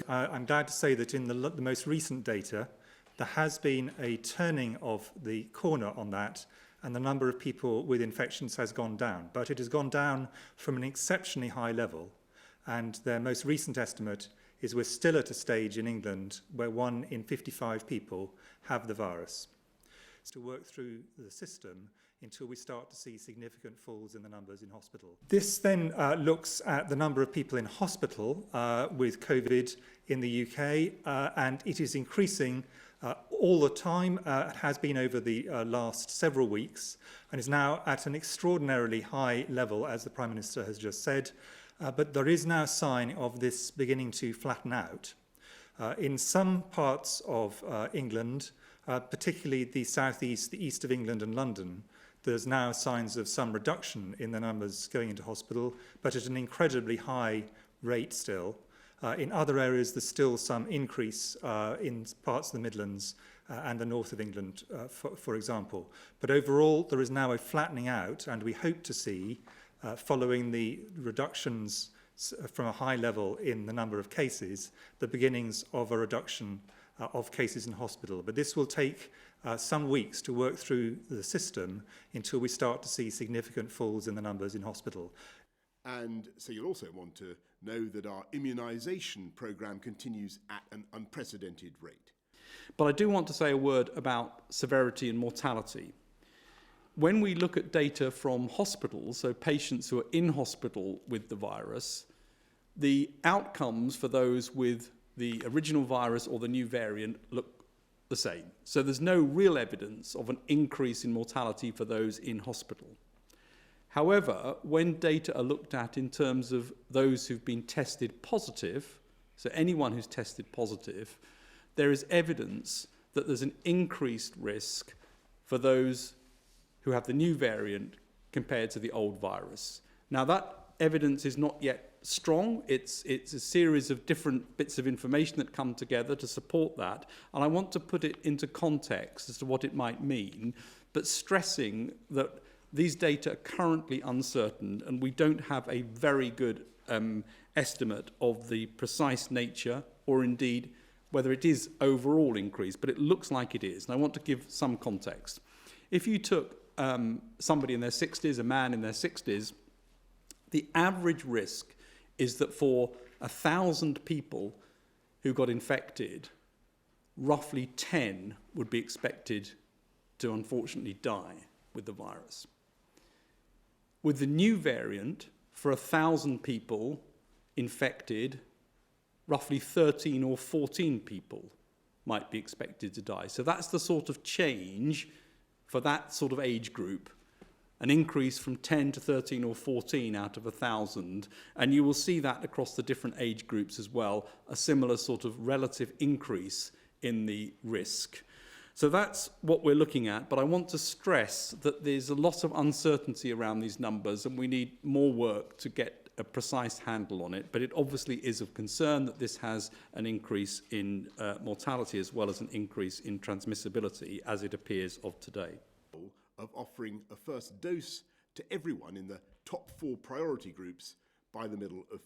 I'm glad to say that in the most recent data, there has been a turning of the corner on that, and the number of people with infections has gone down. But it has gone down from an exceptionally high level, and their most recent estimate is we're still at a stage in England where 1 in 55 people have the virus. To work through the system until we start to see significant falls in the numbers in hospital. This then looks at the number of people in hospital with COVID in the UK, and it is increasing all the time. It has been over the last several weeks and is now at an extraordinarily high level, as the Prime Minister has just said, but there is now a sign of this beginning to flatten out. In some parts of England, particularly the southeast, the east of England and London, there's now signs of some reduction in the numbers going into hospital, but at an incredibly high rate still. In other areas, there's still some increase in parts of the Midlands and the north of England, for example. But overall, there is now a flattening out, and we hope to see, following the reductions from a high level in the number of cases, the beginnings of a reduction of cases in hospital. But this will take some weeks to work through the system until we start to see significant falls in the numbers in hospital. And so you'll also want to know that our immunisation programme continues at an unprecedented rate. But I do want to say a word about severity and mortality. When we look at data from hospitals, so patients who are in hospital with the virus, the outcomes for those with the original virus or the new variant look the same. So there's no real evidence of an increase in mortality for those in hospital. However, when data are looked at in terms of those who've been tested positive, so anyone who's tested positive, there is evidence that there's an increased risk for those who have the new variant compared to the old virus. Now, that evidence is not yet strong. It's a series of different bits of information that come together to support that. And I want to put it into context as to what it might mean, but stressing that these data are currently uncertain and we don't have a very good estimate of the precise nature or indeed whether it is overall increase, but it looks like it is. And I want to give some context. If you took somebody in their 60s, a man in their 60s, the average risk is that for 1,000 people who got infected, roughly 10 would be expected to unfortunately die with the virus. With the new variant, for 1,000 people infected, roughly 13 or 14 people might be expected to die. So that's the sort of change for that sort of age group, an increase from 10 to 13 or 14 out of 1,000. And you will see that across the different age groups as well, a similar sort of relative increase in the risk. So that's what we're looking at, but I want to stress that there's a lot of uncertainty around these numbers and we need more work to get a precise handle on it. But it obviously is of concern that this has an increase in mortality as well as an increase in transmissibility as it appears of today. Of offering a first dose to everyone in the top 4 priority groups by the middle of